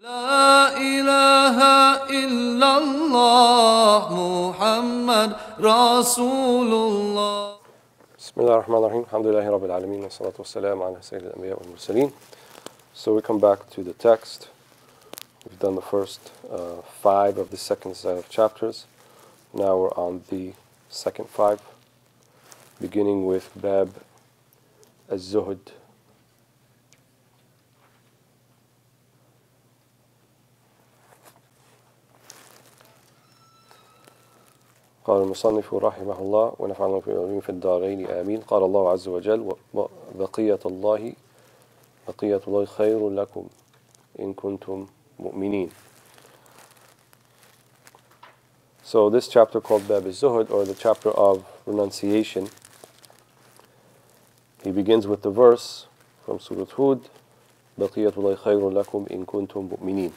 لا إله إلا الله محمد رسول الله. بسم الله الرحمن الرحيم. الحمد لله رب العالمين والصلاة والسلام على سيد الأنبياء والمرسلين. So we come back to the text. We've done the first 5 of the second set of chapters. Now we're on the second 5, beginning with Bab الزهد. قال المصنف رحمه الله ونفعنا في الدارين آمين. قال الله عز وجل بقية الله خير لكم إن كنتم مؤمنين. So this chapter called Bab al-Zuhd, or the chapter of renunciation, he begins with the verse from Surah Hud, بقية الله خير لكم إن كنتم مؤمنين.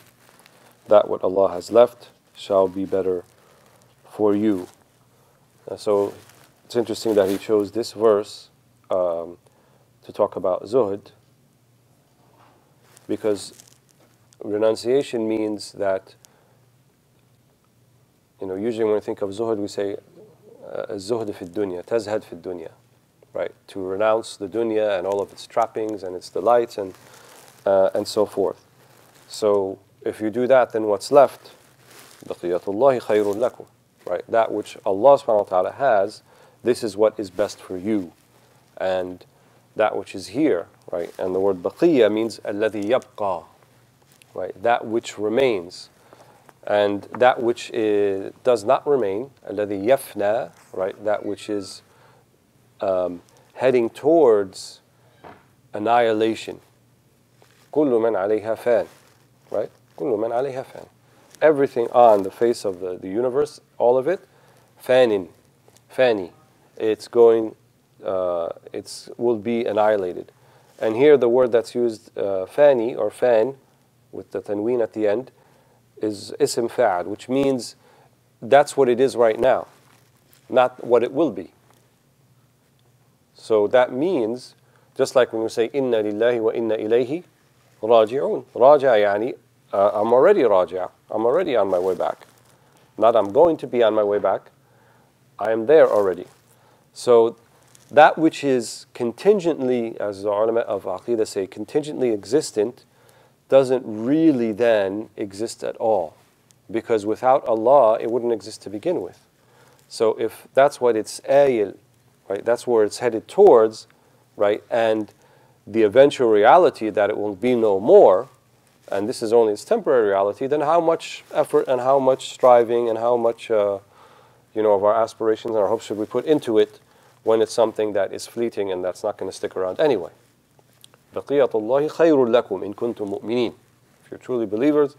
That what Allah has left shall be better for you. So it's interesting that he chose this verse to talk about zuhd, because renunciation means that, usually when we think of zuhd, we say zuhd fi dunya, tazhad fi dunya, right? To renounce the dunya and all of its trappings and its delights and so forth. So if you do that, then what's left? Baqiyatullahi khayrun lakum. Right, that which Allah subhanahu wa ta'ala has, this is what is best for you. And that which is here, right? And the word baqiya means alladhi yabqa, right? That which remains. And that which does not remain, alladhi yafna, right? That which is heading towards annihilation. Kullu man alayha fan, right? Kullu man alayha fan. Everything on the face of the universe, all of it, fani, it's going, will be annihilated. And here the word that's used, fani or fan, with the tanween at the end, is ism fa'al, which means that's what it is right now, not what it will be. So that means, just like when we say, inna lillahi wa inna ilayhi raji'un. Raja yani, I'm already raja'. I'm already on my way back. Not I'm going to be on my way back. I am there already. So that which is contingently, as the ulama of Aqidah say, contingently existent, doesn't really then exist at all. Because without Allah, it wouldn't exist to begin with. So if that's what it's ayil, right, that's where it's headed towards, right, and the eventual reality that it will be no more, and this is only its temporary reality, then how much effort and how much striving and how much, of our aspirations and our hopes should we put into it when it's something that is fleeting and that's not going to stick around anyway? بَقِيَّةُ اللَّهِ خَيْرٌ لَكُمْ إِن كُنْتُم مُؤْمِنِينَ. If you're truly believers,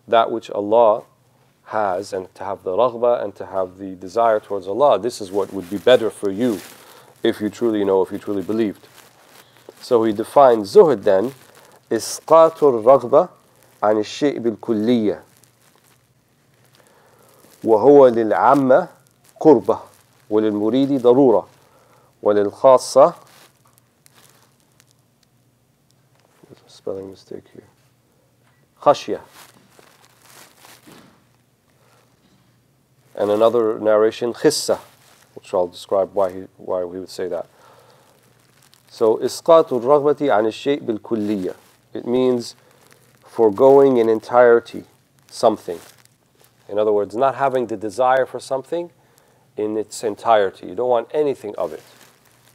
that which Allah has, and to have the raghbah and to have the desire towards Allah, this is what would be better for you if you truly know, if you truly believed. So he defines zuhd then, إسقاط الرغبة عن الشيء بالكلية وهو للعامة قربة وللمريد ضرورة وللخاصة, there's a spelling mistake here, خشية. And another narration, خسة, which I'll describe why he would say that. So إسقاط الرغبة عن الشيء بالكلية, it means foregoing in entirety something. In other words, not having the desire for something in its entirety. You don't want anything of it.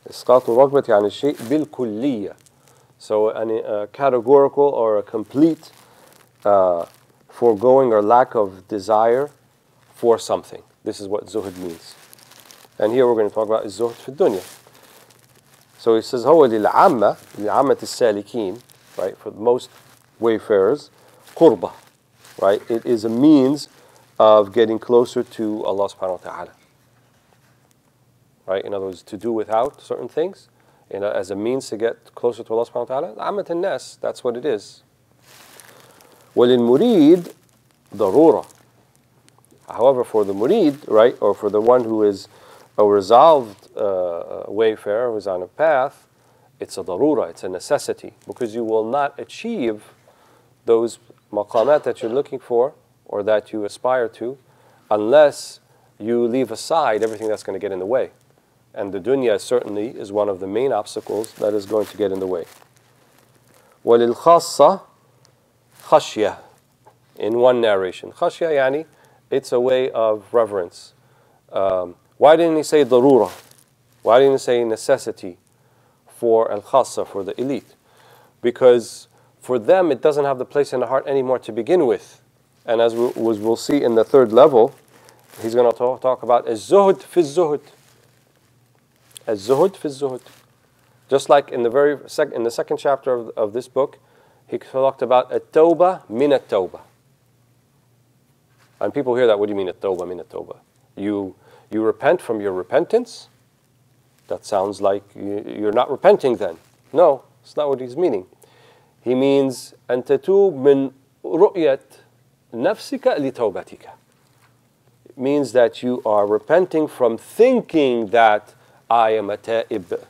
إسقاط الرغبة عن الشيء بالكلية. So a categorical or a complete foregoing or lack of desire for something. This is what zuhd means. And here we're going to talk about zuhd fi dunya. So he says, هو للعامة السالكين, right, for most wayfarers, قربة, right, it is a means of getting closer to Allah subhanahu wa ta'ala. Right, in other words, to do without certain things, as a means to get closer to Allah subhanahu wa ta'ala. عامة الناس, that's what it is. وللمريد ضرورة. However, for the murid, right, or for the one who is a resolved wayfarer who's on a path, it's a darura, it's a necessity, because you will not achieve those maqamat that you're looking for or that you aspire to, unless you leave aside everything that's going to get in the way. And the dunya certainly is one of the main obstacles that is going to get in the way. وَلِلْخَاصَّةِ خَشْيَةِ. In one narration. Khashya yani, it's a way of reverence. Why didn't he say darura? Why didn't he say necessity for al-khassa, for the elite? Because for them it doesn't have the place in the heart anymore to begin with. And as we'll see in the third level, he's going to talk about az-zuhd fi az-zuhd. Az-zuhd fi az-zuhd. Just like in the second chapter of this book, he talked about at-tawbah min at-tawbah. And people hear that, what do you mean at-tawbah min at-tawbah? You repent from your repentance? That sounds like you're not repenting then. No, it's not what he's meaning. He means أن تتوب من رؤية نفسك لتوبتك. It means that you are repenting from thinking that I am a ta'ib,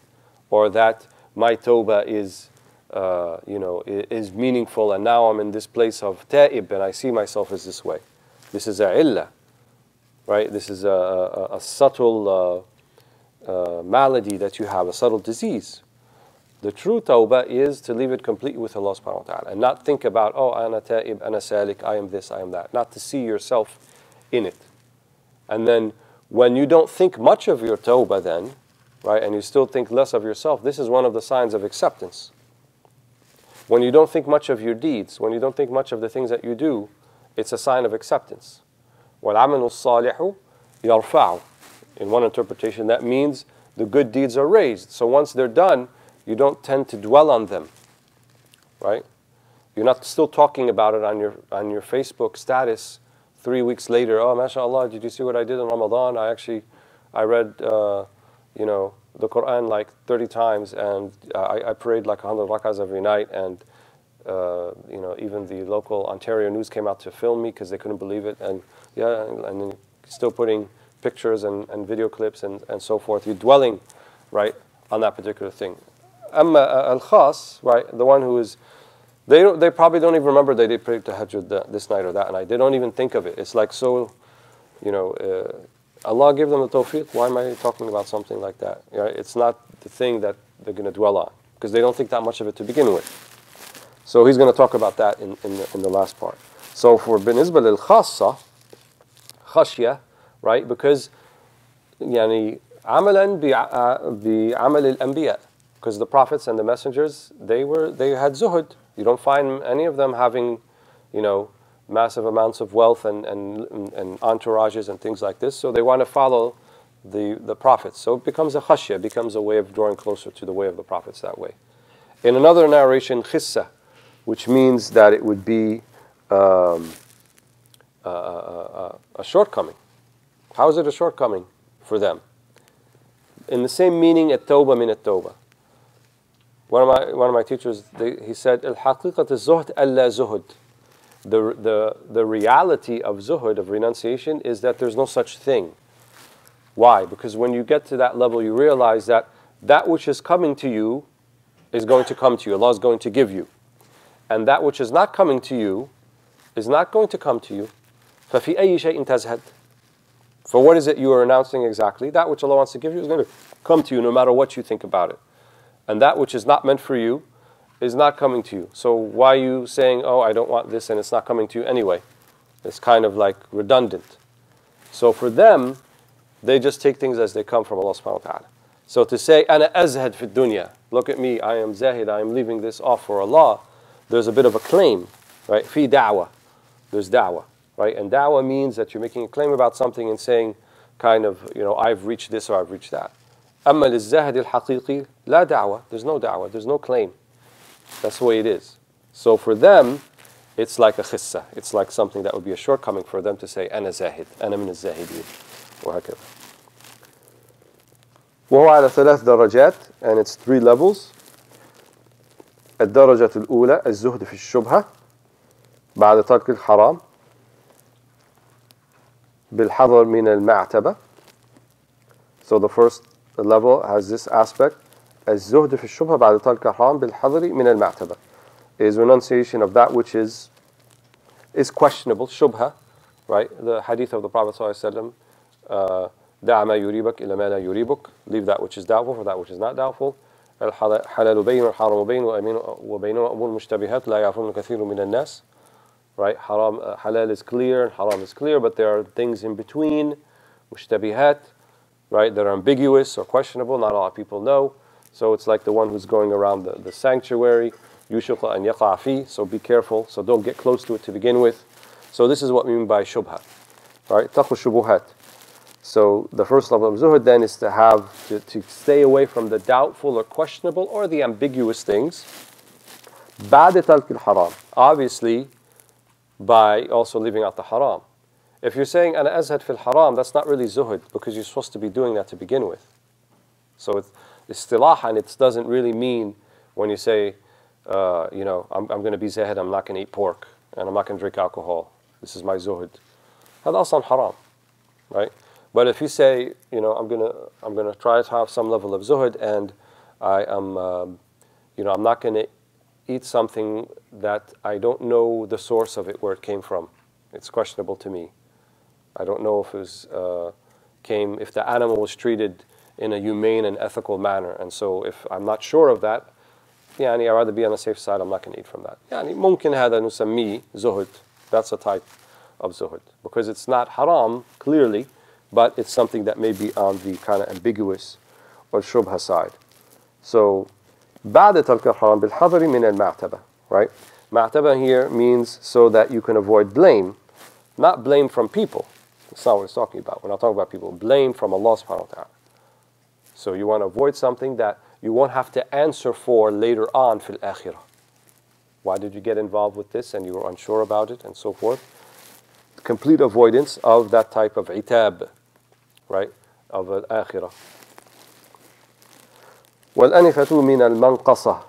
or that my tawbah is is meaningful, and now I'm in this place of ta'ib and I see myself as this way. This is a illah, right? This is a subtle malady that you have, a subtle disease. The true tawbah is to leave it completely with Allah subhanahu wa ta'ala and not think about, oh, ana ta'ib, ana salik, I am this, I am that. Not to see yourself in it. And then when you don't think much of your tawbah then, right, and you still think less of yourself, this is one of the signs of acceptance. When you don't think much of your deeds, when you don't think much of the things that you do, it's a sign of acceptance. وَالْعَمَلُ الصَّالِحُ يَرْفَعُ. In one interpretation, that means the good deeds are raised. So once they're done, you don't tend to dwell on them, right? You're not still talking about it on your Facebook status 3 weeks later. Oh, mashallah, did you see what I did in Ramadan? I read, the Quran like 30 times, and I prayed like 100 rakahs every night, and even the local Ontario news came out to film me because they couldn't believe it, and then still putting pictures and video clips and so forth. You're dwelling, right, on that particular thing. Al-Khas, right, the one who is, they probably don't even remember they did pray tahajjud this night or that night. They don't even think of it. It's like so, Allah give them the tawfiq. Why am I talking about something like that? Right? It's not the thing that they're going to dwell on because they don't think that much of it to begin with. So he's going to talk about that in the last part. So for بالنسبة للخاصة خشية, right? Because يعني عملا بعمل الأنبياء, because the prophets and the messengers they had zuhd. You don't find any of them having, massive amounts of wealth and entourages and things like this. So they want to follow the prophets. So it becomes a khashya, becomes a way of drawing closer to the way of the prophets that way. In another narration, khissa, which means that it would be a shortcoming. How is it a shortcoming for them? In the same meaning, at-tawbah min at-tawbah. One of my teachers, he said, al-haqiqat az-zuhd alla zuhd. The reality of zuhud, of renunciation, is that there's no such thing. Why? Because when you get to that level, you realize that that which is coming to you is going to come to you. Allah is going to give you. And that which is not coming to you is not going to come to you. فَفِي أَيِّ شَيْءٍ تَزْهَدْ. For what is it you are announcing exactly? That which Allah wants to give you is going to come to you no matter what you think about it. And that which is not meant for you is not coming to you. So why are you saying, oh, I don't want this and it's not coming to you anyway? It's kind of like redundant. So for them, they just take things as they come from Allah subhanahu wa ta'ala. So to say, أَنَا أَزْهَدْ فِي الدُّنْيَا, look at me, I am zahid, I am leaving this off for Allah, there's a bit of a claim, right? Fi da'wah, there's da'wah, right? And da'wah means that you're making a claim about something and saying, kind of, I've reached this or I've reached that. أَمَّا لِلزَّهْدِ الْحَقِيقِ لَا دَعْوَةِ. There's no da'wah, there's no claim. That's the way it is. So for them, it's like a khissa. It's like something that would be a shortcoming for them to say, أَنَا زَاهِد, أَنَا مِنَ الزَّاهِدِينَ, وهكذا. وهو على 3 درجات, and it's 3 levels. الدرجة الأولى الزهد في الشبهة بعد ترك الحرام بالحذر من المعتبة. So the first level has this aspect. الزهد في الشبهة بعد ترك الحرام بالحذر من المعتبة is renunciation of that which is is questionable, shubha, right? The hadith of the Prophet ﷺ, دع ما يريبك إلى ما لا يريبك, leave that which is doubtful for that which is not doubtful. الحلال بين والحرام بين وبينهما أمور مشتبهات لا يعرفون كثير من الناس. Right? Halal is clear and haram is clear, but there are things in between, mushtabihat, right, that are ambiguous or questionable. Not a lot of people know. So it's like the one who's going around the sanctuary, yushuqa and yaqa fi, so be careful. So don't get close to it to begin with. So this is what we mean by shubha. Right? Taqu shubuhat. So the first level of zuhd then is to stay away from the doubtful or questionable or the ambiguous things. بعد ترك الحرام. Obviously, by also leaving out the haram. If you're saying ana azhad fil haram, that's not really zuhd because you're supposed to be doing that to begin with. So it's istilah, and it doesn't really mean when you say, I'm going to be zahid, I'm not going to eat pork and I'm not going to drink alcohol. This is my zuhd. That's also haram, right? But if you say, I'm going to try to have some level of zuhd and I'm not going to eat something that I don't know the source of it, where it came from. It's questionable to me. I don't know if it was, if the animal was treated in a humane and ethical manner. And so if I'm not sure of that, I'd rather be on the safe side, I'm not going to eat from that. ممكن هذا نسميه zuhd. That's a type of zuhd. Because it's not haram, clearly, but it's something that may be on the kind of ambiguous or shubha side. So, بعد ترك الحرام بالحذر من المعتبة, right? Ma'taba here means so that you can avoid blame, not blame from people. That's not what it's talking about. We're not talking about people. Blame from Allah subhanahu wa ta'ala. So you want to avoid something that you won't have to answer for later on fil akhirah. Why did you get involved with this and you were unsure about it and so forth? Complete avoidance of that type of itab, right? Of al-akhirah. وَالْأَنِفَةُ مِنَ الْمَنْقَصَةِ.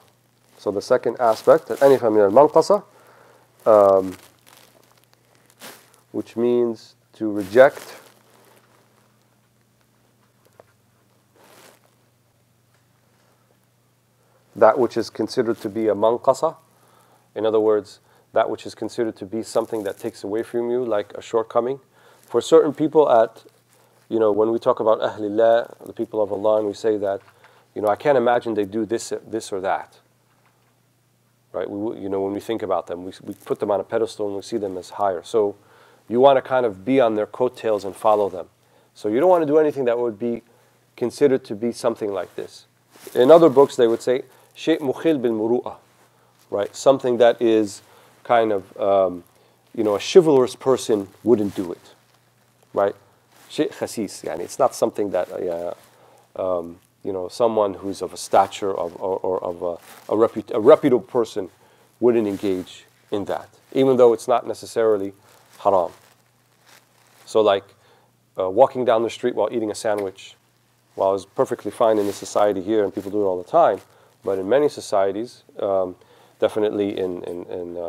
So the second aspect, الْأَنِفَةُ مِنَ الْمَنْقَصَةِ, which means to reject that which is considered to be a manqasa. In other words, that which is considered to be something that takes away from you, like a shortcoming. For certain people when we talk about Ahlillah, the people of Allah, and we say that, I can't imagine they do this or that. Right? When we think about them, we put them on a pedestal and we see them as higher. So you want to kind of be on their coattails and follow them. So you don't want to do anything that would be considered to be something like this. In other books, they would say, شيء مخل بالمروءة, right? Something that is kind of, a chivalrous person wouldn't do it, right? شيء خسيس, it's not something that, someone who's of a stature or of a reputable person wouldn't engage in that, even though it's not necessarily haram. So like walking down the street while eating a sandwich, while it's perfectly fine in this society here and people do it all the time, but in many societies, definitely in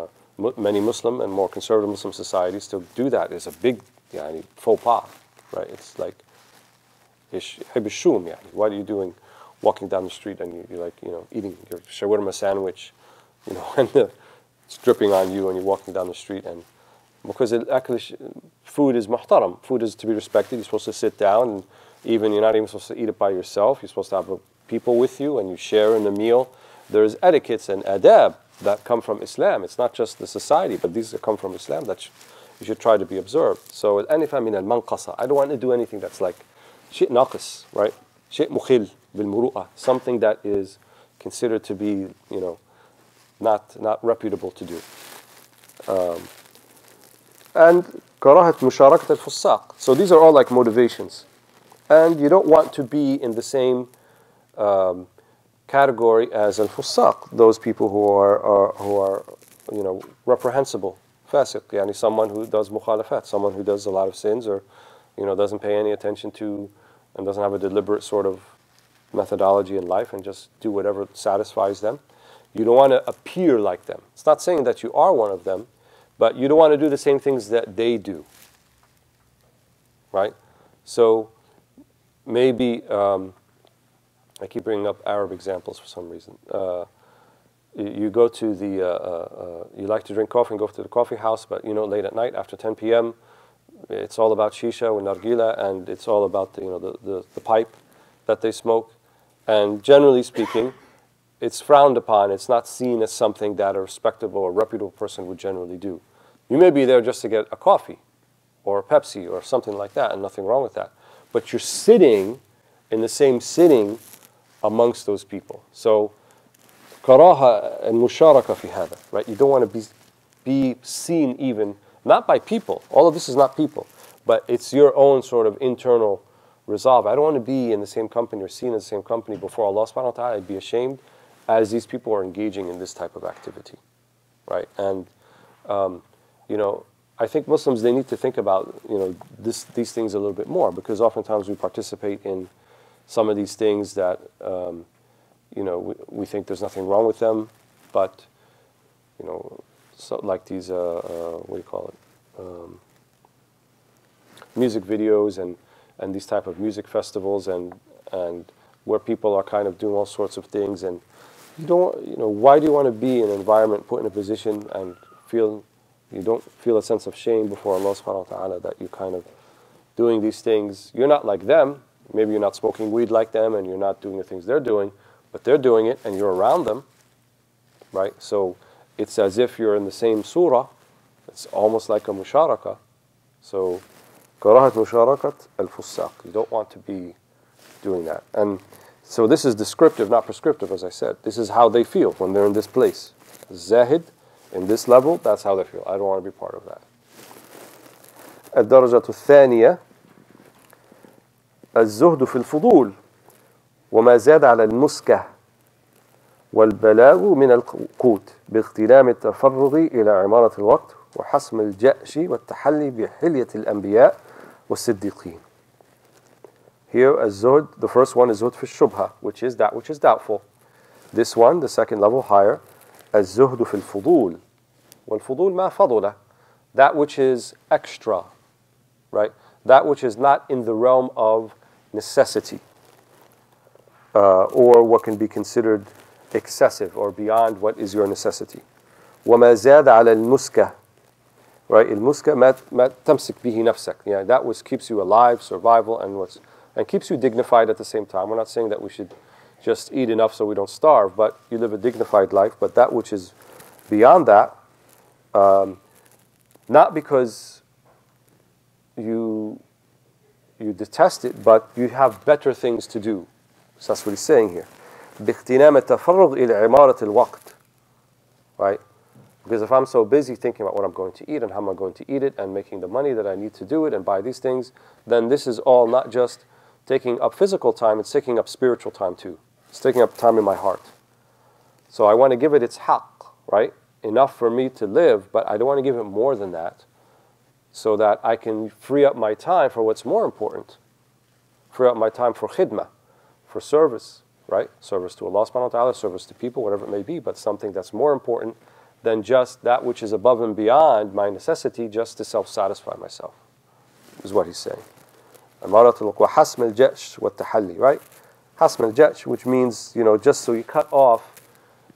many Muslim and more conservative Muslim societies, to do that is a big faux pas, right? It's like what are you doing walking down the street and you're like, eating your shawarma sandwich, and it's dripping on you and you're walking down the street, and because food is muhtaram, food is to be respected. You're supposed to sit down, and even you're not even supposed to eat it by yourself. You're supposed to have people with you and you share in the meal. There's etiquettes and adab that come from Islam. It's not just the society, but these come from Islam that you should try to be observed. So al-anifa min al-manqasa. I don't want to do anything that's like shayء naqis, right? Shayء mukhil bil-muru'ah. Something that is considered to be, not reputable to do. And karahat musharakat al-fussaq. So these are all like motivations. And you don't want to be in the same category as al-fussaq, those people who are reprehensible, fasiq, someone who does mukhalafat, someone who does a lot of sins, or doesn't pay any attention to and doesn't have a deliberate sort of methodology in life and just do whatever satisfies them. You don't want to appear like them. It's not saying that you are one of them, but you don't want to do the same things that they do, right? So maybe I keep bringing up Arab examples for some reason. you go to the, you like to drink coffee and go to the coffee house, but you know, late at night after 10 p.m., it's all about shisha and nargila, and it's all about the pipe that they smoke. And generally speaking, it's frowned upon. It's not seen as something that a respectable or reputable person would generally do. You may be there just to get a coffee or a Pepsi or something like that, and nothing wrong with that. But you're sitting in the same sitting amongst those people. So, karaha and musharaka fi hada, right? You don't want to be seen even, not by people. All of this is not people, but it's your own sort of internal resolve. I don't want to be in the same company or seen in the same company before Allah subhanahu wa ta'ala. I'd be ashamed as these people are engaging in this type of activity, right? And, you know, I think Muslims, they need to think about, you know, these things a little bit more, because oftentimes we participate in some of these things that, you know, we think there's nothing wrong with them, but, you know, so like these, what do you call it, music videos and these type of music festivals and where people are kind of doing all sorts of things, and you don't, you know, why do you want to be in an environment, put in a position and you don't feel a sense of shame before Allah subhanahu wa ta'ala that you're kind of doing these things? You're not like them. Maybe you're not smoking weed like them and you're not doing the things they're doing, but they're doing it and you're around them, right? So it's as if you're in the same surah. It's almost like a musharaka. So, karahat musharakat al-fusaq. You don't want to be doing that. And so this is descriptive, not prescriptive, as I said. This is how they feel when they're in this place. Zahid, in this level, that's how they feel. I don't want to be part of that. الدرجة الثانية الزهد في الفضول وما زاد على المسكة والبلاغ من القوت باغتنام التفرغ إلى عمارة الوقت وحسم الجأش والتحلي بحلية الأنبياء والصديقين. Here, الزهد, the first one is zuhd في الشبهة, which is that which is doubtful. This one, the second level higher, الزهد في الفضول. والفضول ما فضله, that which is extra, right? That which is not in the realm of necessity, or what can be considered excessive or beyond what is your necessity. وما زاد على المسكة, right? المسكة ما تمسك به نفسك. Yeah, that which keeps you alive, survival, and keeps you dignified at the same time. We're not saying that we should just eat enough so we don't starve, but you live a dignified life. But that which is beyond that, not because you detest it, but you have better things to do. So that's what he's saying here. باغتنام التفرغ إلى عمارة الوقت, right? Because if I'm so busy thinking about what I'm going to eat and how am I going to eat it and making the money that I need to do it and buy these things, then this is all not just taking up physical time, it's taking up spiritual time too. It's taking up time in my heart. So I want to give it its haqq, right? Enough for me to live, but I don't want to give it more than that, so that I can free up my time for what's more important. Free up my time for khidmah, for service, right? Service to Allah subhanahu wa ta'ala, service to people, whatever it may be, but something that's more important than just that which is above and beyond my necessity, just to self-satisfy myself, is what he's saying. وحسم الجأش والتحلي, right? Hasm al-Ja'sh, which means, you know, just so you cut off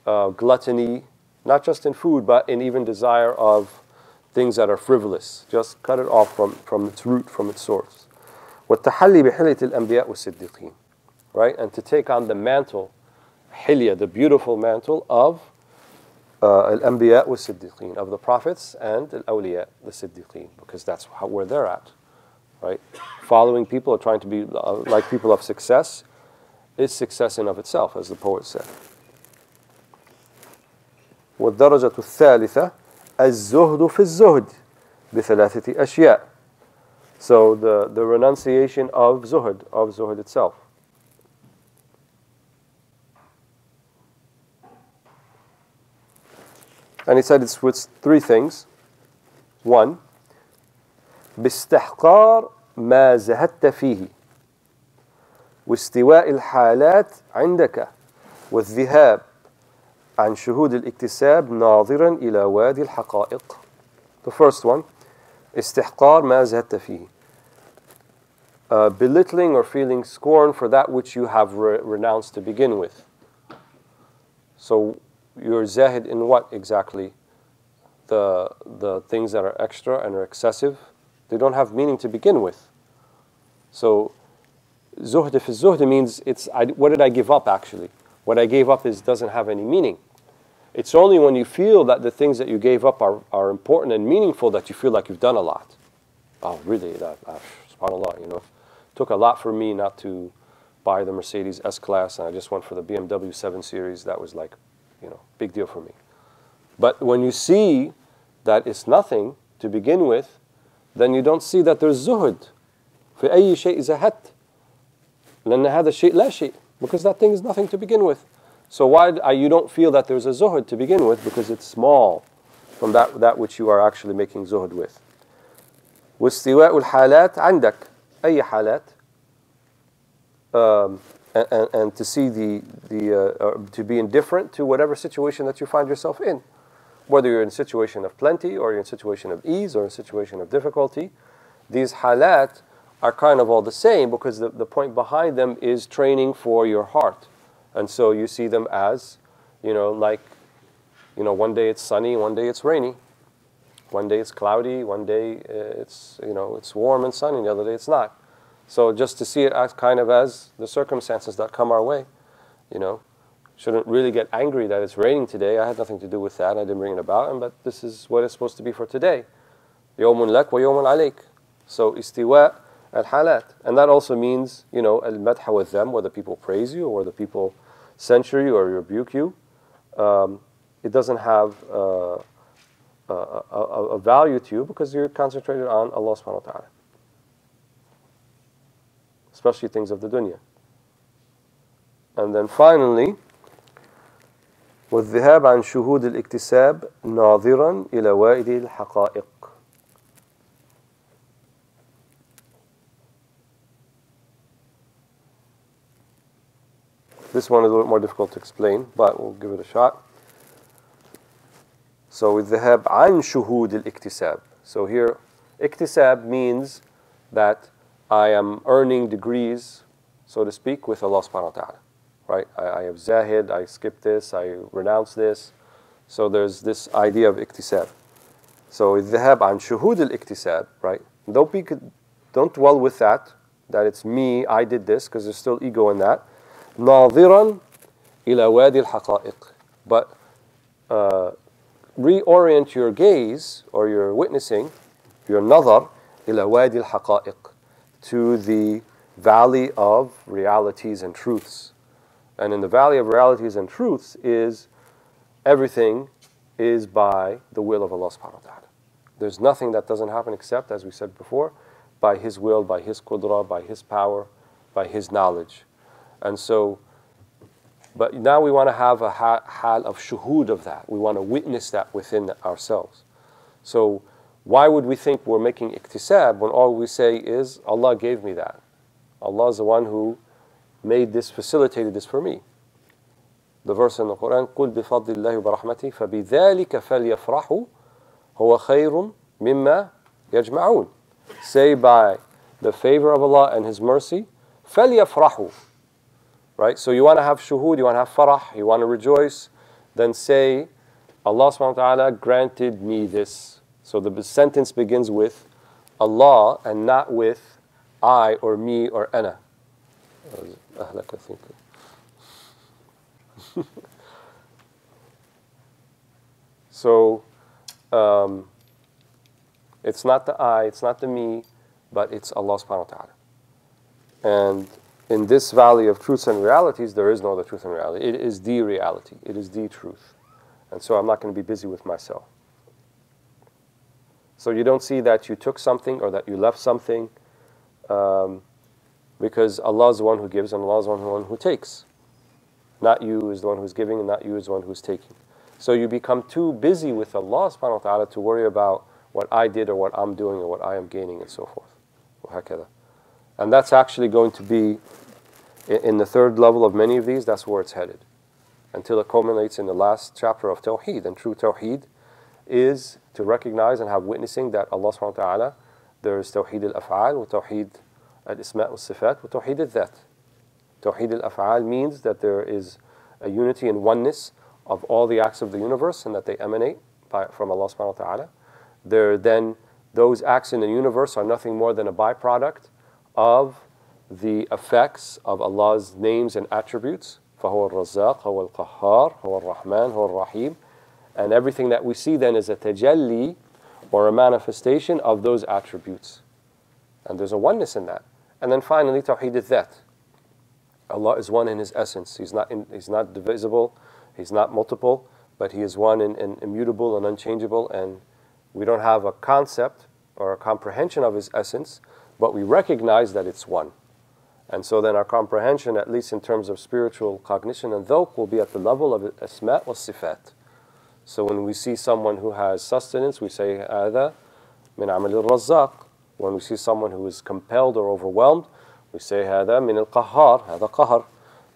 gluttony, not just in food, but in even desire of things that are frivolous. Just cut it off from its root, from its source. وَالتَّحَلِّي بِحِلْيَةِ الْأَنْبِيَاءِ وَالصِّدِّقِينَ, right? And to take on the mantle, hilya, the beautiful mantle of al-Anbiya was-Siddiqeen, of the prophets, and al-Awliya, the Siddiqeen, because that's where they're at, right? Following people or trying to be like people of success is success in of itself, as the poet said. والدرجة الثالثة الزهد في الزهد بثلاثة أشياء. So the renunciation of zuhd itself. And he said it's with three things. One, باستحقار ما زهدت فيه واستواء الحالات عندك والذهاب عن شهود الاكتساب ناظرا إلى وادي الحقائق. The first one, استحقار ما زهدت فيه. Belittling or feeling scorn for that which you have renounced to begin with. So you're zahid in what exactly? The things that are extra and are excessive, they don't have meaning to begin with. So zuhd fi zuhd means what did I give up actually? What I gave up doesn't have any meaning. It's only when you feel that the things that you gave up are important and meaningful that you feel like you've done a lot. Oh, really? SubhanAllah, it took a lot for me not to buy the Mercedes S-Class, and I just went for the BMW 7 Series. That was like, big deal for me. But when you see that it's nothing to begin with, then you don't see that there's zuhd. في أي شيء زهدت لأن هذا الشيء لا شيء, because that thing is nothing to begin with. So why you don't feel that there's a zuhd to begin with? Because it's small from that which you are actually making zuhd with. واستواء الحالات عندك أي حالات, and to see to be indifferent to whatever situation that you find yourself in, whether you're in a situation of plenty or you're in a situation of ease or in a situation of difficulty. These halat are kind of all the same, because the point behind them is training for your heart. And so you see them as, one day it's sunny, one day it's rainy. One day it's cloudy, one day it's warm and sunny, the other day it's not. So just to see it as kind of as the circumstances that come our way, shouldn't really get angry that it's raining today. I had nothing to do with that. I didn't bring it about, but this is what it's supposed to be for today. يوم لك ويوم عليك. So istiwa al-halat. And that also means, al-madh with them, whether people praise you or whether people censure you or rebuke you. It doesn't have a value to you, because you're concentrated on Allah subhanahu wa ta'ala. Especially things of the dunya. And then finally, والذهاب عن شهود الاكتساب ناظرا إلى وائد الحقائق. This one is a little more difficult to explain, but we'll give it a shot. So الذهاب عن شهود الاكتساب. So here, iktisab means that I am earning degrees, so to speak, with Allah subhanahu wa ta'ala. Right? I have zahid, I skip this, I renounce this. So there's this idea of iktisab. So الذهاب عن شهود الاكتساب, right? Don't dwell with that it's me, I did this, because there's still ego in that. ناظرا إلى وادي الحقائق. But reorient your gaze or your witnessing, your nazar, إلى وادي الحقائق, to the valley of realities and truths. And in the valley of realities and truths is everything is by the will of Allah subhanahu wa ta'ala. There's nothing that doesn't happen except, as we said before, by His will, by His qudra, by His power, by His knowledge. And so, but now we want to have a hal of shuhud of that. We want to witness that within ourselves. So why would we think we're making iktisab when all we say is, Allah gave me that? Allah is the one who made this, facilitated this for me. The verse in the Quran, قُلْ بِفَضْلِ اللَّهِ وَبَرَحْمَتِهِ فَبِذَلِكَ فَلْيَفْرَحُوا هُوَ خَيْرٌ مِمَّا يَجْمَعُونَ. Say by the favor of Allah and His mercy, فَلْيَفْرَحُوا. Right? So you want to have shuhud, you want to have farah, you want to rejoice, then say, Allah subhanahu wa ta'ala granted me this. So the sentence begins with Allah and not with I or me or ana. أهلك, I think. So it's not the I, it's not the me, but it's Allah subhanahu wa ta'ala. And in this valley of truths and realities, there is no other truth and reality. It is the reality. It is the truth. And so I'm not going to be busy with myself. So you don't see that you took something or that you left something, because Allah is the one who gives and Allah is the one who takes. Not you is the one who's giving and not you is the one who's taking. So you become too busy with Allah subhanahu wa ta'ala to worry about what I did or what I'm doing or what I am gaining and so forth. وهكذا. And that's actually going to be, in the third level of many of these, that's where it's headed. Until it culminates in the last chapter of Tawheed. And true Tawheed is to recognize and have witnessing that Allah subhanahu wa ta'ala, there is Tawheed al-Af'al, wa Tawheed al-Isma' wa-Sifat, wa Tawheed al-Dhat. Tawheed al-Af'al means that there is a unity and oneness of all the acts of the universe and that they emanate from Allah subhanahu wa ta'ala. Then those acts in the universe are nothing more than a byproduct of the effects of Allah's names and attributes. فَهُوَ الرَّزَّاقُ هُوَ الْقَهَّارُ هُوَ الرَّحْمَنُ هُوَ الرَّحِيمُ. And everything that we see then is a tajalli, or a manifestation of those attributes. And there's a oneness in that. And then finally, Tawheed al-Dhat. Allah is one in His essence. He's not divisible, He's not multiple, but He is one and immutable and unchangeable, and we don't have a concept or a comprehension of His essence, but we recognize that it's one. And so then our comprehension, at least in terms of spiritual cognition and dhawq, will be at the level of asma' wa sifat. So when we see someone who has sustenance, we say, هذا من عمل الرزاق. When we see someone who is compelled or overwhelmed, we say, هذا من القهار, هذا قهر,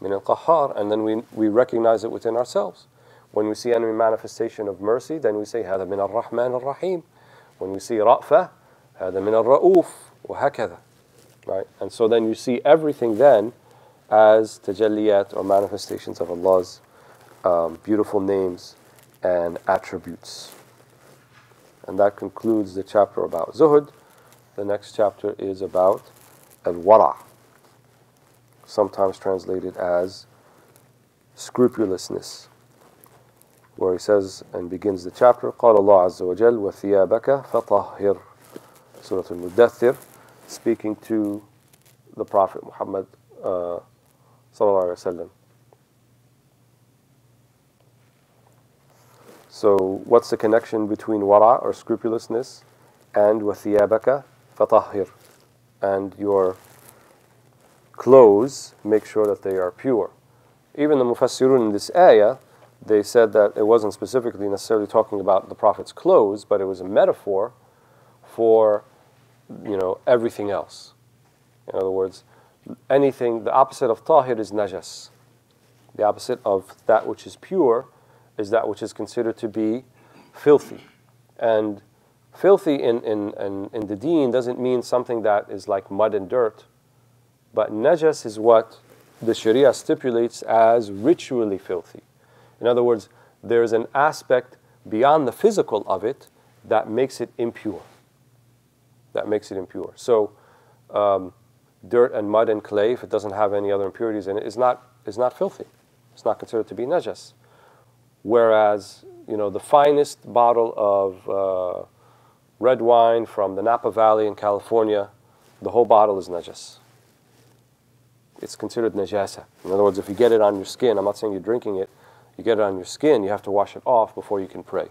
من القهار, and then we recognize it within ourselves. When we see any manifestation of mercy, then we say, هذا من الرحمن الرحيم. When we see رأفة, هذا من الرؤوف, وهكذا. Right? And so then you see everything then as tajalliyat, or manifestations of Allah's beautiful names and attributes. And that concludes the chapter about zuhd. The next chapter is about al-waraʿ, sometimes translated as scrupulousness, where he says and begins the chapter, قال الله عز وجل وثيابك فطهر, Surah Al-Mudaththir, speaking to the Prophet Muhammad sallallahu alaihi wasallam. So what's the connection between waraʿ, or scrupulousness, and وثيابك فطهر, and your clothes, make sure that they are pure? Even the Mufassirun in this ayah, they said that it wasn't specifically necessarily talking about the Prophet's clothes, but it was a metaphor for, everything else. In other words, anything, the opposite of tahir is najas. The opposite of that which is pure is that which is considered to be filthy. And filthy in the deen doesn't mean something that is like mud and dirt, but najas is what the Sharia stipulates as ritually filthy. In other words, there's an aspect beyond the physical of it that makes it impure. So, dirt and mud and clay, if it doesn't have any other impurities in it, is not filthy. It's not considered to be najas. Whereas, the finest bottle of red wine from the Napa Valley in California, the whole bottle is najas. It's considered najasa. In other words, if you get it on your skin, I'm not saying you're drinking it, you get it on your skin, you have to wash it off before you can pray.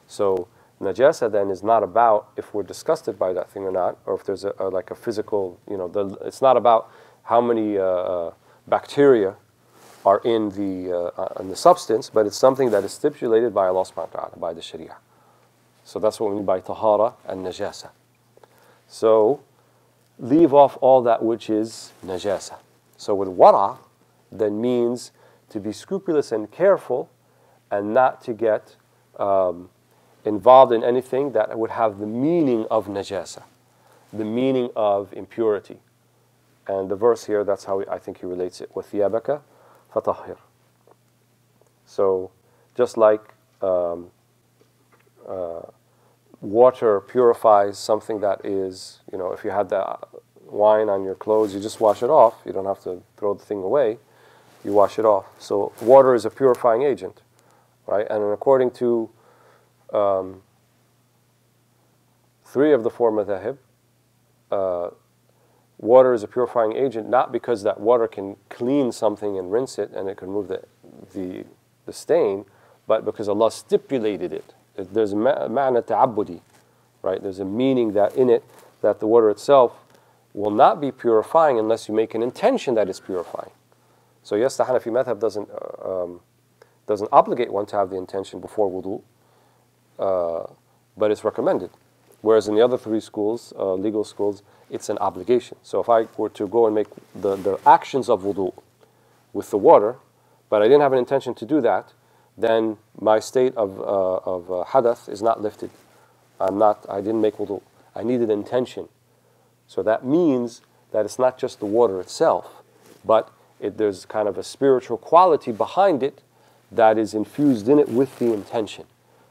So najasa then is not about if we're disgusted by that thing or not, or if there's like a physical, it's not about how many bacteria are in the substance, but it's something that is stipulated by Allah subhanahu wa ta'ala, by the Sharia. So that's what we mean by tahara and najasa. So leave off all that which is najasa. So with waraʿ then means to be scrupulous and careful and not to get involved in anything that would have the meaning of najasa, the meaning of impurity. And the verse here, that's how I think he relates it. وَثِيَابَكَ فَطَهِّرْ. So just like water purifies something that is, if you had the wine on your clothes, you just wash it off. You don't have to throw the thing away. You wash it off. So water is a purifying agent, right? And according to 3 of the 4 madhahib, water is a purifying agent, not because that water can clean something and rinse it and it can remove the stain, but because Allah stipulated it. There's a ma'na ta'abbudi, right? There's a meaning that in it, that the water itself will not be purifying unless you make an intention that it's purifying. So yes, the Hanafi madhab doesn't obligate one to have the intention before wudu, but it's recommended. Whereas in the other 3 schools, legal schools, it's an obligation. So if I were to go and make the actions of wudu with the water, but I didn't have an intention to do that, then my state of hadath is not lifted. I didn't make wudu. I needed intention. So that means that it's not just the water itself, but there's kind of a spiritual quality behind it that is infused in it with the intention.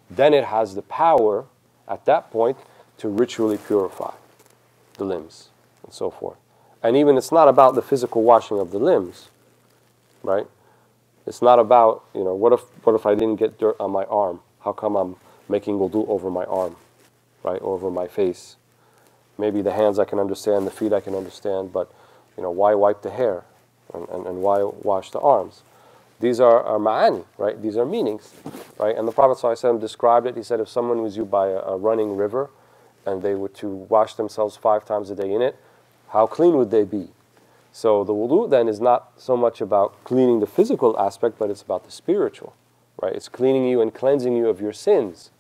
Then it has the power at that point to ritually purify the limbs and so forth. And even it's not about the physical washing of the limbs, right? It's not about, what if I didn't get dirt on my arm? How come I'm making wudu over my arm, right? Over my face. Maybe the hands I can understand, the feet I can understand, but why wipe the hair and why wash the arms? These are ma'ani, right? These are meanings, right? And the Prophet ﷺ described it. He said if someone was you by a running river and they were to wash themselves 5 times a day in it, how clean would they be? So the wudu then is not so much about cleaning the physical aspect, but it's about the spiritual, right? It's cleaning you and cleansing you of your sins.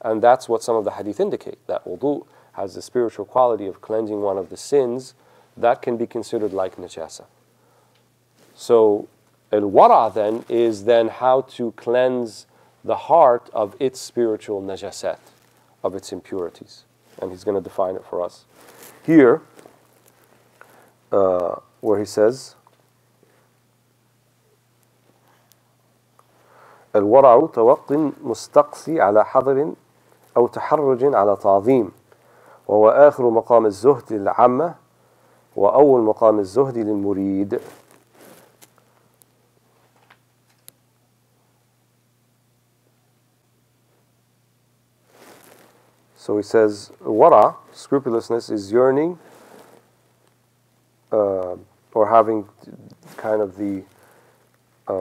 And that's what some of the hadith indicate, that wudu has the spiritual quality of cleansing one of the sins that can be considered like najasa. So al-waraʿ then is then how to cleanse the heart of its spiritual najasat, of its impurities. And he's going to define it for us. Here, where he says, الورع توق مستقصي على حذر أو تحرج على تعظيم وهو آخر مقام الزهد للعامة وأول مقام الزهد للمريد. So he says, waraʿ, scrupulousness, is yearning or having kind of the, I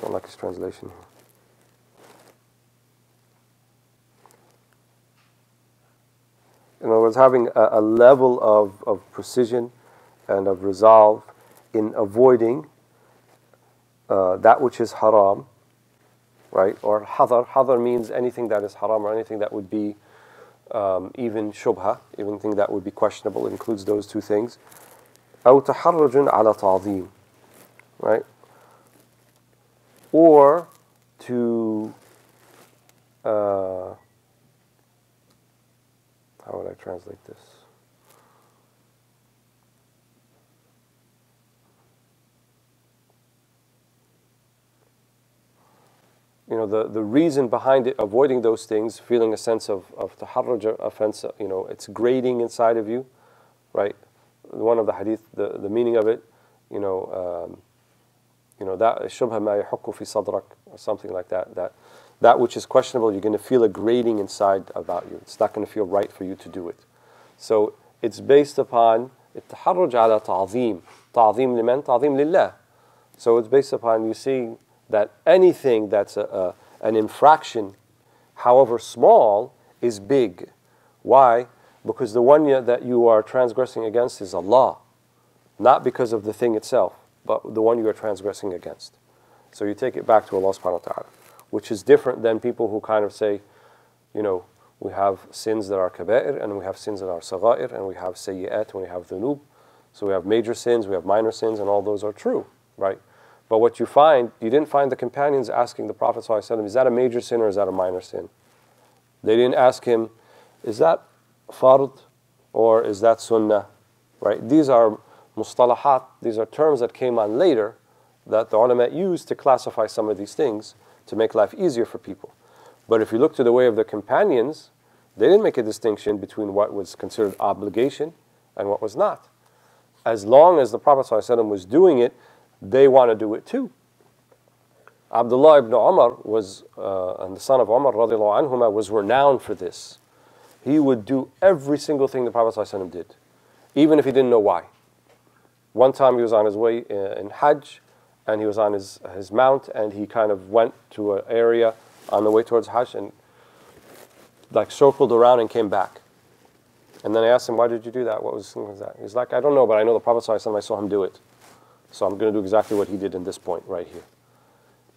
don't like his translation here. In other words, having a level of precision and of resolve in avoiding that which is haram, right? Or hadar. Hadar means anything that is haram or anything that would be even shubha, anything that would be questionable. It includes those two things. أو تحرج على تعظيم, right? Or to how would I translate this? The reason behind it, avoiding those things, feeling a sense of taharruj, offense, it's grating inside of you, right? One of the hadith, the meaning of it, that shubha ma yahukku fi sadrak, or something like that. That which is questionable, you're going to feel a grating inside about you. It's not going to feel right for you to do it. So it's based upon التحرج على تعظيم. تعظيم لمن؟ تعظيم لله. So it's based upon you seeing that anything that's an infraction, however small, is big. Why? Because the one that you are transgressing against is Allah. Not because of the thing itself, but the one you are transgressing against. So you take it back to Allah subhanahu wa ta'ala, which is different than people who kind of say, we have sins that are kaba'ir, and we have sins that are sagha'ir, and we have sayyi'at, and we have dhunub. So we have major sins, we have minor sins, and all those are true, right? But what you didn't find the companions asking the Prophet ﷺ, is that a major sin or is that a minor sin? They didn't ask him, is that fard or is that sunnah? Right? These are mustalahat, these are terms that came on later that the ulama used to classify some of these things to make life easier for people. But if you look to the way of the companions, they didn't make a distinction between what was considered obligation and what was not. As long as the Prophet ﷺ was doing it, they want to do it too. Abdullah ibn Umar was, and the son of Umar radiallahu anhuma, was renowned for this. He would do every single thing the Prophet ﷺ did, even if he didn't know why. One time he was on his way in Hajj, and he was on his mount, and he kind of went to an area on the way towards Hajj and circled around and came back. And then I asked him, why did you do that? What was that? He's like, I don't know, but I know the Prophet ﷺ, I saw him do it. So I'm going to do exactly what he did in this point right here.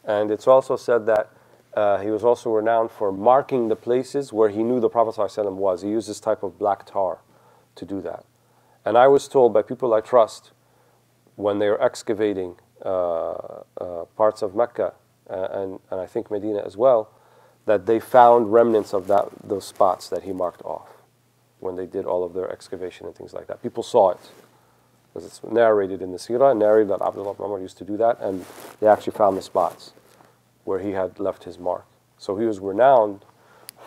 And it's also said that he was also renowned for marking the places where he knew the Prophet ﷺ was. He used this type of black tar to do that. And I was told by people I trust, when they were excavating parts of Mecca and I think Medina as well, that they found remnants of those spots that he marked off when they did all of their excavation and things like that. People saw it. because it's narrated in the Sirah, narrated that Abdullah ibn Umar used to do that, and they actually found the spots where he had left his mark. So he was renowned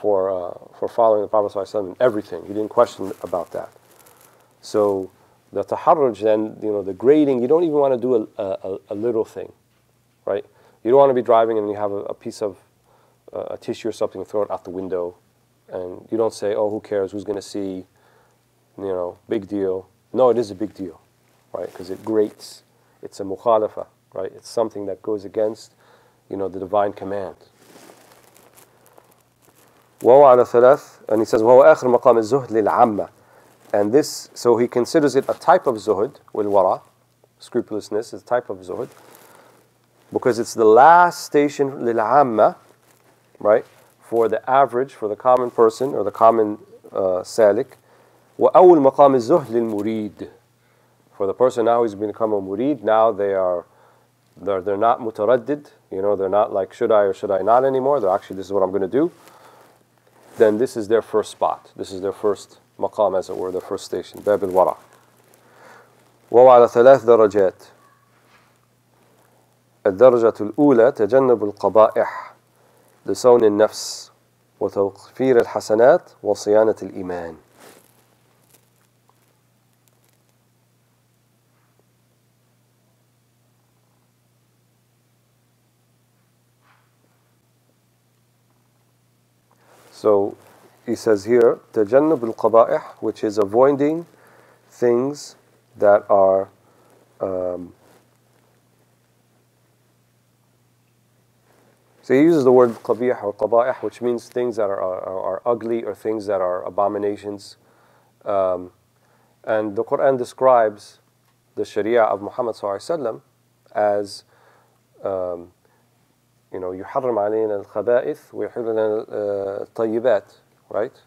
for following the Prophet ﷺ in everything. He didn't question about that. So the taharruj then, the grading, you don't even want to do a little thing, right? You don't want to be driving and you have a piece of a tissue or something and throw it out the window, and you don't say, oh, who cares, who's going to see, big deal. No, it is a big deal, right? Because it grates. It's a mukhalafa, right? It's something that goes against, the divine command. وهو على ثلاث, and he says, وهو آخر مقام الزهد للعامة. And this, so he considers it a type of zuhd, waraʿ, scrupulousness is a type of zuhd, because it's the last station للعامة, right? For the average, for the common person or the common salik. وأول مقام الزهد للمريد. For the person now who's become a murid, now they're not mutaraddid, they're not like should I or should I not anymore. They're actually, this is what I'm going to do. Then this is their first spot. This is their first maqam, as it were, their first station. باب الورع. وهو على ثلاث درجات. الدرجة الأولى تجنب القبائح لصون النفس وتوفير الحسنات وصيانة الإيمان. So he says here, تجنب القبائح, which is avoiding things that are so he uses the word qabih or qaba'ih, which means things that are ugly or things that are abominations. And the Quran describes the Sharia of Muhammad ﷺ as يحرم علينا الخبائث ويحل لنا الطيبات, right?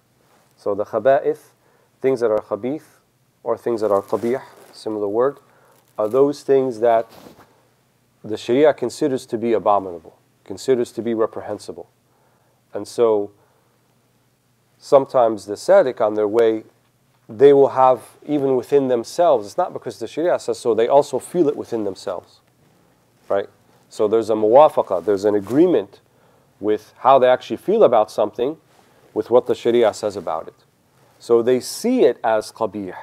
So the khaba'ith, things that are khabith or things that are qabih, similar word, are those things that the Sharia considers to be abominable, considers to be reprehensible. And so sometimes the sadiq on their way, they will have even within themselves, it's not because the Sharia says so, they also feel it within themselves, right? So there's a muwafaqa, there's an agreement with how they actually feel about something with what the Sharia says about it. So they see it as qabih.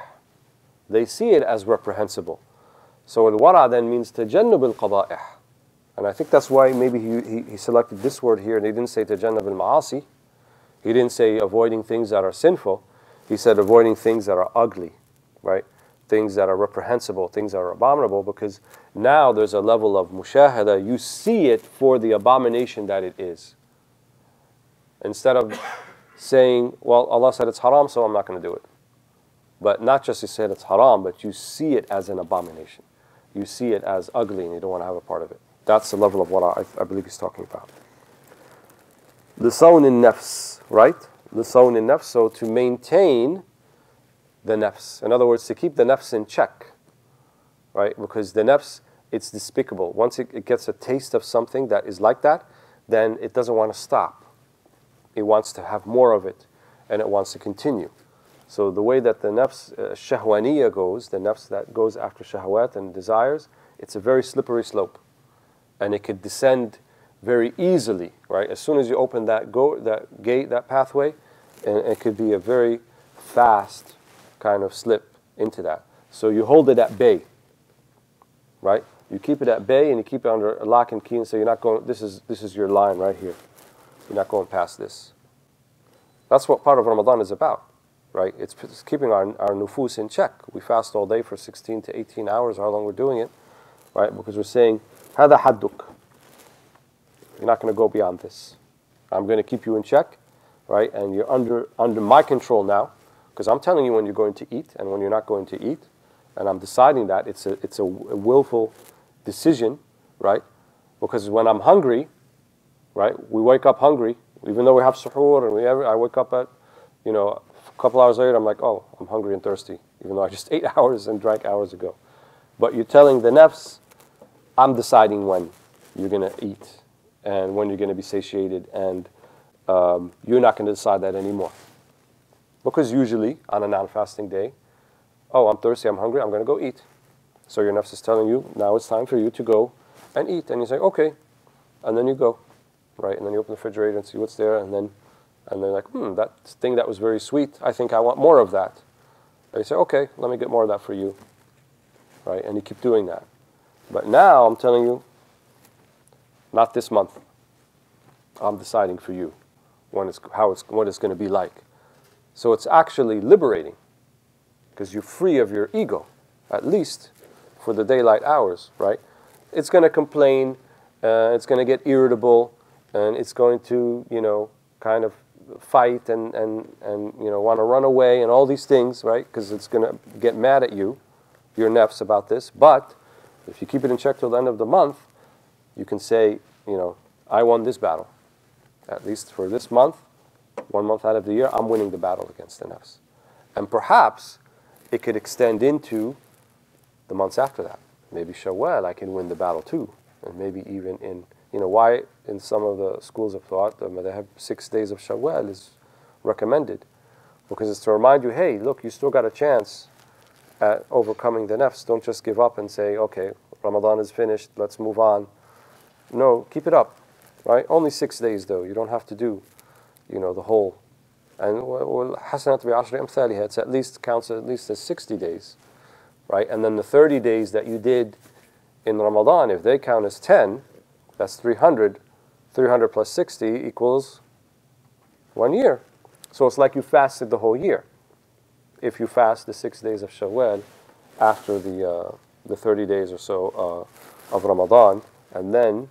They see it as reprehensible. So al-wara' then means tajannub al-qaba'ih. And I think that's why maybe he selected this word here and he didn't say tajannub al-ma'asi. He didn't say avoiding things that are sinful. He said avoiding things that are ugly, right? Things that are reprehensible, things that are abominable, because now there's a level of mushahada. You see it for the abomination that it is. Instead of saying, well, Allah said it's haram, so I'm not going to do it. But not just He said it's haram, but you see it as an abomination. You see it as ugly and you don't want to have a part of it. That's the level of what I believe he's talking about. Lisawn in-nafs, right? Lisawn in-nafs, so to maintain the nafs. In other words, to keep the nafs in check, right? Because the nafs, it's despicable. Once it gets a taste of something that is like that, then it doesn't want to stop. It wants to have more of it, and it wants to continue. So the way that the nafs shahwaniya goes, the nafs that goes after shahwat and desires, it's a very slippery slope. And it could descend very easily, right? As soon as you open that gate, that pathway, and it could be a very fast kind of slip into that. So you hold it at bay, right? You keep it at bay and you keep it under a lock and key and say you're not going, this is your line right here. You're not going past this. That's what part of Ramadan is about, right? It's keeping our nufus in check. We fast all day for 16 to 18 hours, how long we're doing it, right? Because we're saying, هذا حدك. You're not going to go beyond this. I'm going to keep you in check, right? And you're under my control now, because I'm telling you when you're going to eat and when you're not going to eat, and I'm deciding that. It's a willful decision, right? Because when I'm hungry, right, we wake up hungry, even though we have suhoor and I wake up at, a couple hours later, I'm like, oh, I'm hungry and thirsty, even though I just ate hours and drank hours ago. But you're telling the nafs, I'm deciding when you're going to eat and when you're going to be satiated, and you're not going to decide that anymore. Because usually, on a non-fasting day, oh, I'm thirsty, I'm hungry, I'm going to go eat. So your nafs is telling you, now it's time for you to go and eat. And you say, okay. And then you go, right? And then you open the refrigerator and see what's there. And then they're like, that thing that was very sweet, I think I want more of that. And you say, okay, let me get more of that for you, right? And you keep doing that. But now I'm telling you, not this month. I'm deciding for you what it's going to be like. So it's actually liberating because you're free of your ego, at least for the daylight hours, right? It's going to complain, it's going to get irritable, and it's going to, kind of fight and want to run away and all these things, right? Because it's going to get mad at you, your nafs, about this. But if you keep it in check till the end of the month, you can say, I won this battle. At least for this month, 1 month out of the year, I'm winning the battle against the nafs. And perhaps it could extend into the months after that. Maybe Shawwal, I can win the battle too. And maybe even in, why in some of the schools of thought, they have 6 days of Shawwal is recommended. Because it's to remind you, hey, look, you still got a chance at overcoming the nafs. Don't just give up and say, okay, Ramadan is finished, let's move on. No, keep it up, right? Only 6 days though. You don't have to do, the whole. And hasanat bi'ashri amthaliha, it's at least counts at least as 60 days, right? And then the 30 days that you did in Ramadan, if they count as 10, that's 300. 300 plus 60 equals 1 year. So it's like you fasted the whole year. If you fast the 6 days of Shawwal after the 30 days or so of Ramadan, and then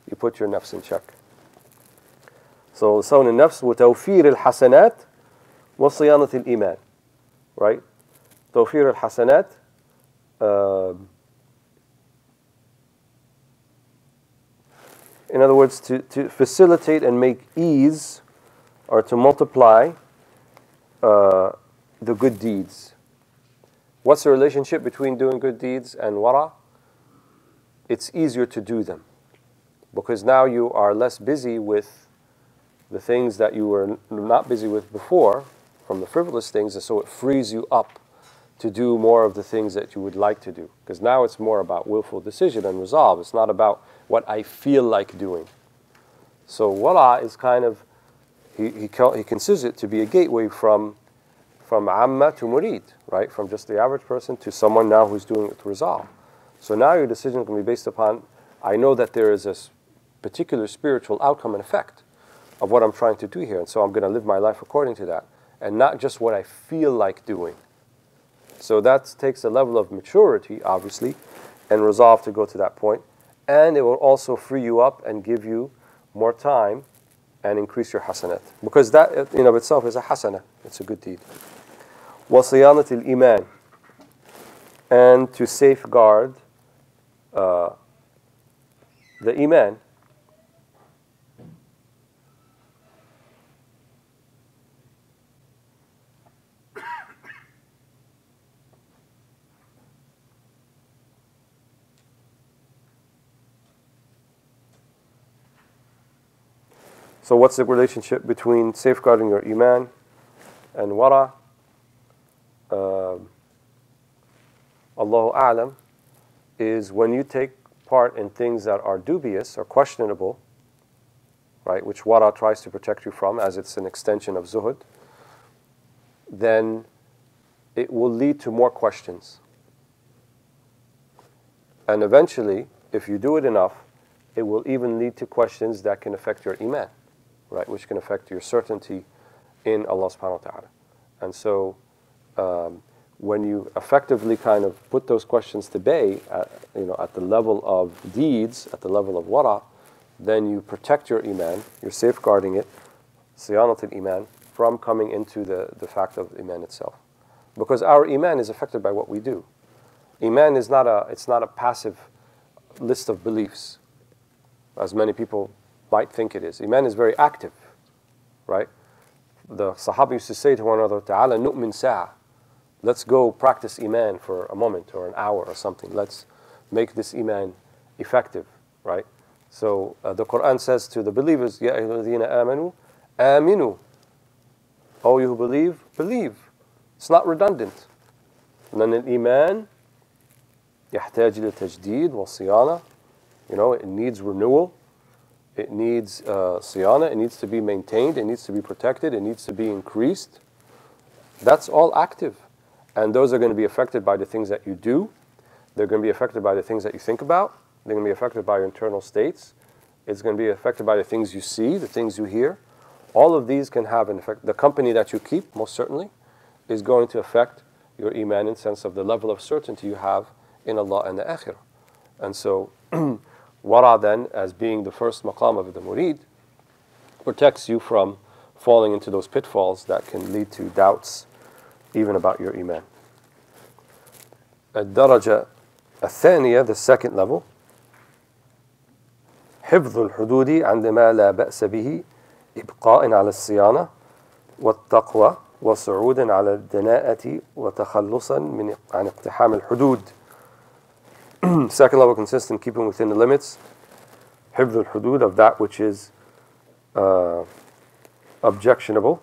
you put your nafs in check. So صون النفس وتوفير الحسنات وصيانة الإيمان, right? توفير الحسنات, in other words, to facilitate and make ease or to multiply the good deeds. What's the relationship between doing good deeds and waraʿ? It's easier to do them because now you are less busy with the things that you were not busy with before, from the frivolous things, and so it frees you up to do more of the things that you would like to do. Because now it's more about willful decision and resolve. It's not about what I feel like doing. So waraʿ is kind of, he considers it to be a gateway from amma to murid, right? From just the average person to someone now who's doing it with resolve. So now your decision can be based upon, I know that there is a particular spiritual outcome and effect of what I'm trying to do here, and so I'm going to live my life according to that, and not just what I feel like doing. So that takes a level of maturity, obviously, and resolve to go to that point, and it will also free you up and give you more time and increase your hasanat. Because that in of itself is a hasanah, it's a good deed. وَصِيَانَةِ الْإِيمَانِ, and to safeguard the iman. So what's the relationship between safeguarding your iman and waraʿ? Allahu a'lam, is when you take part in things that are dubious or questionable, right, which waraʿ tries to protect you from as it's an extension of zuhd, then it will lead to more questions. And eventually, if you do it enough, it will even lead to questions that can affect your iman, right, which can affect your certainty in Allah subhanahu wa ta'ala. And so when you effectively kind of put those questions to bay at the level of deeds, at the level of waraʿ, then you protect your iman, you're safeguarding it, siyanat al-iman, from coming into the fact of iman itself. Because our iman is affected by what we do. Iman is not a passive list of beliefs, as many people might think it is. Iman is very active, right? The Sahaba used to say to one another, "Ta'ala nu'min sa'a." Let's go practice iman for a moment or an hour or something. Let's make this iman effective, right? So the Quran says to the believers, "Ya ayyuhalladhina amanu, aminu." Oh, you who believe, believe. It's not redundant. And then in iman, يحتاج إلى تجديد وصيانة. It needs renewal. It needs صيانة. It needs to be maintained. It needs to be protected. It needs to be increased. That's all active. And those are going to be affected by the things that you do. They're going to be affected by the things that you think about. They're going to be affected by your internal states. It's going to be affected by the things you see, the things you hear. All of these can have an effect. The company that you keep, most certainly, is going to affect your iman in the sense of the level of certainty you have in Allah and the Akhirah. And so, waraʿ then, as being the first maqam of the murid, protects you from falling into those pitfalls that can lead to doubts even about your iman. الدرجة الثانية, the second level, حفظ الحدود عندما لا بأس به إبقاء على الصيانة والتقوى وصعود على الدناءة وتخلصا عن اقتحام الحدود. Second level consists in keeping within the limits, حفظ الحدود, of that which is objectionable,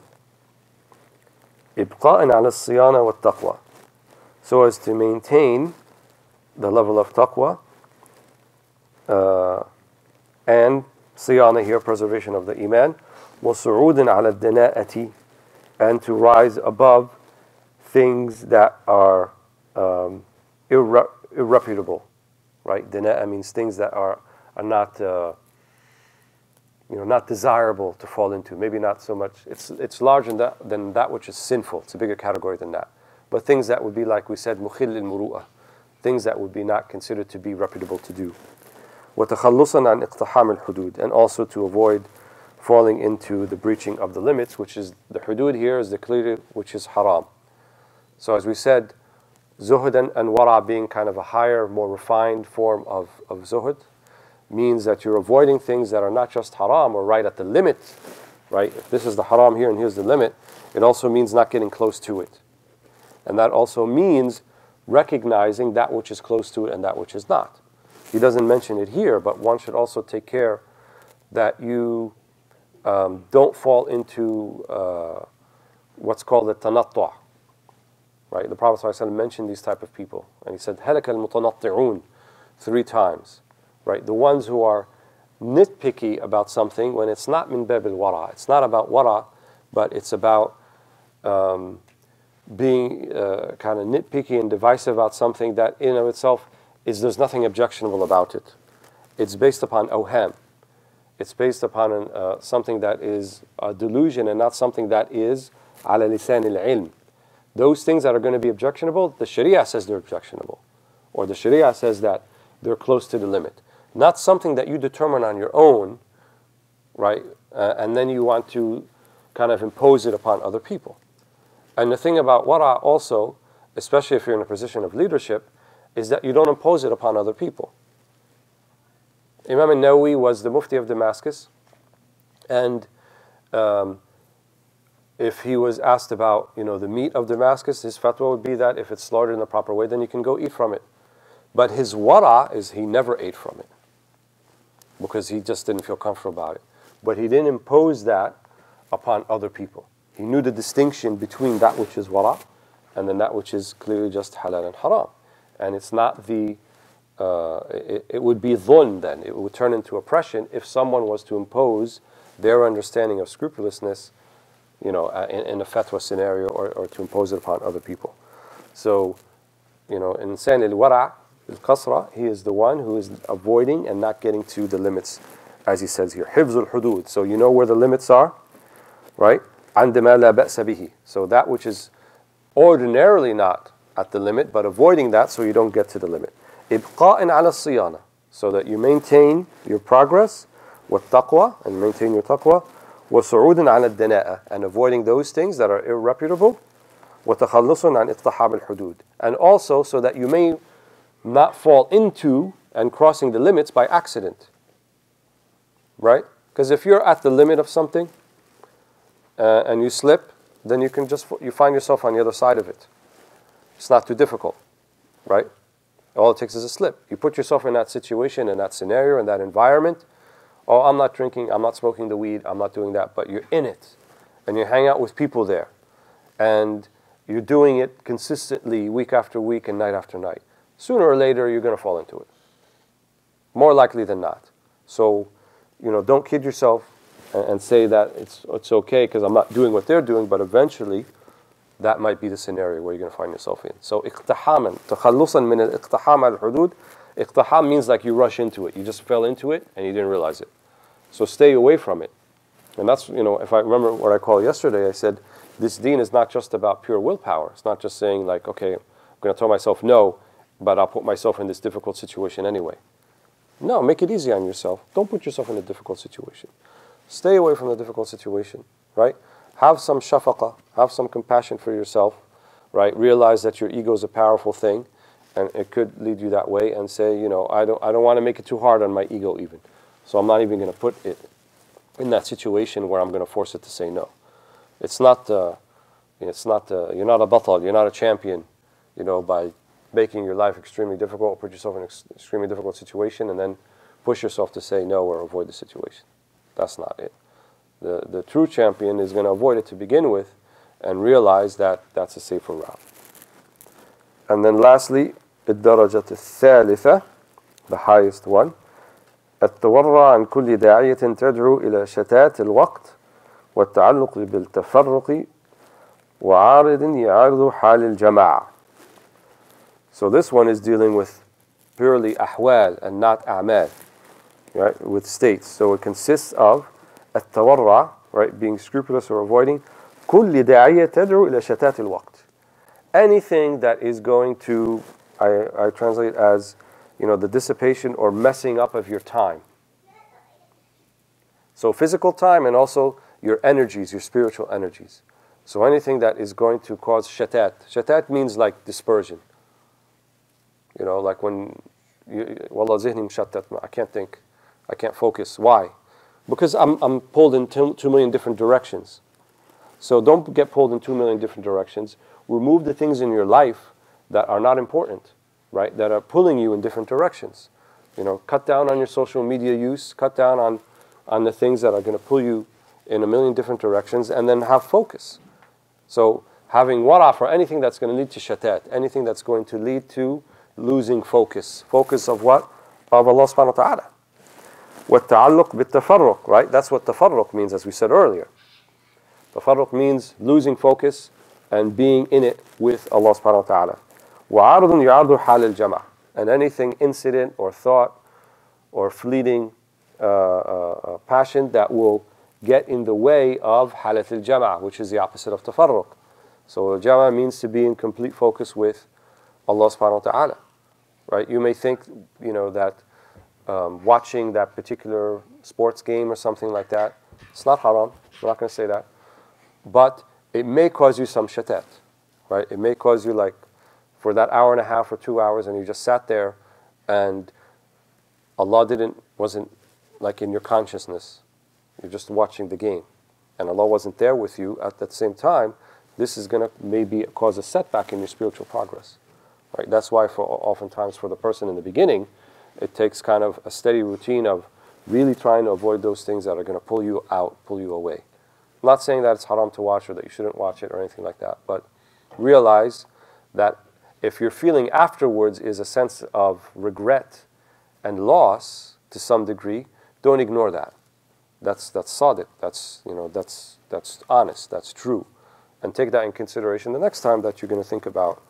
إبقاء على الصيانة والتقوى, so as to maintain the level of taqwa and صيانة here, preservation of the iman, وصعود على الدناءة, and to rise above things that are irreputable, right? Dana'a means things that are not not desirable to fall into. Maybe not so much. It's larger than that which is sinful. It's a bigger category than that. But things that would be, like we said, mukhil al-muru'ah, things that would be not considered to be reputable to do. وتخلصا عن اقتحام الحدود, and also to avoid falling into the breaching of the limits, which is the hudud here is the clear, which is haram. So as we said, zuhd and waraʿ being kind of a higher, more refined form of zuhd, means that you're avoiding things that are not just haram or right at the limit, right? If this is the haram here and here's the limit, it also means not getting close to it. And that also means recognizing that which is close to it and that which is not. He doesn't mention it here, but one should also take care that you don't fall into what's called the tanattu'. Right? The Prophet ﷺ mentioned these type of people, and he said, "Halaka al-mutanatti'un," 3 times. Right? The ones who are nitpicky about something when it's not min bab al-waraʿ. It's not about waraʿ, but it's about being kind of nitpicky and divisive about something that in of itself there's nothing objectionable about it. It's based upon awham. It's based upon something that is a delusion and not something that is ala lisan al-ilm. Those things that are going to be objectionable, the Sharia says they're objectionable. Or the Sharia says that they're close to the limit. Not something that you determine on your own, right? And then you want to kind of impose it upon other people. And the thing about waraʿ also, especially if you're in a position of leadership, is that you don't impose it upon other people. Imam al-Nawawi was the Mufti of Damascus, and if he was asked about the meat of Damascus, his fatwa would be that if it's slaughtered in the proper way, then you can go eat from it. But his waraʿ is he never ate from it because he just didn't feel comfortable about it. But he didn't impose that upon other people. He knew the distinction between that which is waraʿ and then that which is clearly just halal and haram. And it's not it would be dhulm then. It would turn into oppression if someone was to impose their understanding of scrupulousness, in a fatwa scenario or to impose it upon other people. So, insan al-waraʿ, al-qasra, he is the one who is avoiding and not getting to the limits, as he says here. حفظ الحدود. So you know where the limits are, right? عندما لا بأس به. So that which is ordinarily not at the limit, but avoiding that so you don't get to the limit. إبقاء على الصيانة. So that you maintain your progress, والتقوى, and maintain your taqwa, وصعود على الدناءة, and avoiding those things that are irreputable, وتخلص عن اقتحام الحدود, and also so that you may not fall into and crossing the limits by accident. Right? Because if you're at the limit of something and you slip, then you find yourself on the other side of it. It's not too difficult, right? All it takes is a slip. You put yourself in that situation, in that scenario, in that environment. Oh, I'm not drinking, I'm not smoking the weed, I'm not doing that, but you're in it. And you hang out with people there. And you're doing it consistently week after week and night after night. sooner or later you're going to fall into it. More likely than not. So, don't kid yourself and say that it's okay because I'm not doing what they're doing, but eventually that might be the scenario where you're going to find yourself in. So, اقتحاما تخلصا من الاقتحام على الحدود. Iqtiham means like you rush into it. You just fell into it and you didn't realize it. So stay away from it. And that's, if I remember what I called yesterday, I said, this deen is not just about pure willpower. It's not just saying like, okay, I'm going to tell myself no, but I'll put myself in this difficult situation anyway. No, make it easy on yourself. Don't put yourself in a difficult situation. Stay away from the difficult situation, right? Have some shafaqah, have some compassion for yourself, right? Realize that your ego is a powerful thing, and it could lead you that way, and say, I don't want to make it too hard on my ego even. So I'm not even going to put it in that situation where I'm going to force it to say no. It's not, you're not a batal, you're not a champion, by making your life extremely difficult, put yourself in an extremely difficult situation, and then push yourself to say no or avoid the situation. That's not it. The true champion is going to avoid it to begin with and realize that that's a safer route. And then lastly, الدرجة الثالثة, the highest one, التورع عن كل داعية تدعو إلى شتات الوقت والتعلق بالتفرق وعارض يعارض حال الجماعة. So this one is dealing with purely أحوال and not أعمال, right? With states. So it consists of التورع, right? Being scrupulous or avoiding كل داعية تدعو إلى شتات الوقت. Anything that is going to, I translate as, the dissipation or messing up of your time. So physical time and also your energies, your spiritual energies. So anything that is going to cause shatat. Shatat means like dispersion. Like when, wallah zihni mushattat, I can't think, I can't focus. Why? Because I'm pulled in 2 million different directions. So don't get pulled in 2 million different directions. Remove the things in your life that are not important, right? That are pulling you in different directions. Cut down on your social media use, cut down on the things that are going to pull you in 1 million different directions, and then have focus. So having waraʿ for anything that's going to lead to shatat, anything that's going to lead to losing focus. Focus of what? Of Allah subhanahu wa ta'ala. وَالتَّعَلُّقْ بِالتَّفَرُّقْ, right? That's what tafarruq means, as we said earlier. Tafarruq means losing focus and being in it with Allah subhanahu wa ta'ala. وَعَارِضٌ يُعَارِضُ حَالِ الْجَمَعِ, and anything, incident or thought or fleeting passion that will get in the way of halat al-jama', which is the opposite of tafarruq. So al-jama' means to be in complete focus with Allah subhanahu wa ta'ala, right? You may think, that watching that particular sports game or something like that, it's not haram, I'm not going to say that, but it may cause you some shatat, right? It may cause you like, for that hour and a half or 2 hours, and you just sat there and Allah wasn't like in your consciousness. You're just watching the game, and Allah wasn't there with you at the same time. This is going to maybe cause a setback in your spiritual progress, right? That's why oftentimes for the person in the beginning, it takes kind of a steady routine of really trying to avoid those things that are going to pull you out, pull you away. I'm not saying that it's haram to watch or that you shouldn't watch it or anything like that, but realize that if your feeling afterwards is a sense of regret and loss to some degree, don't ignore that. That's sadiq. That's honest. That's true, and take that in consideration the next time that you're going to think about,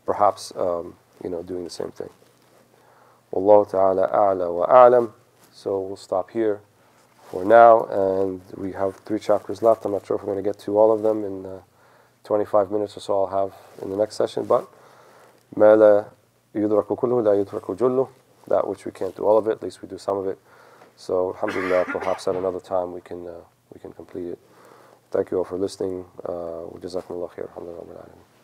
perhaps doing the same thing. Wallahu ta'ala a'la wa a'lam. So we'll stop here for now, and we have 3 chapters left. I'm not sure if we're going to get to all of them in 25 minutes or so. I'll have in the next session, but ما لا يدرك كله لا يترك جله. That which we can't do all of it, at least we do some of it. So alhamdulillah, perhaps at another time we can complete it. Thank you all for listening. وجزاكم الله خير. الحمد لله رب العالمين.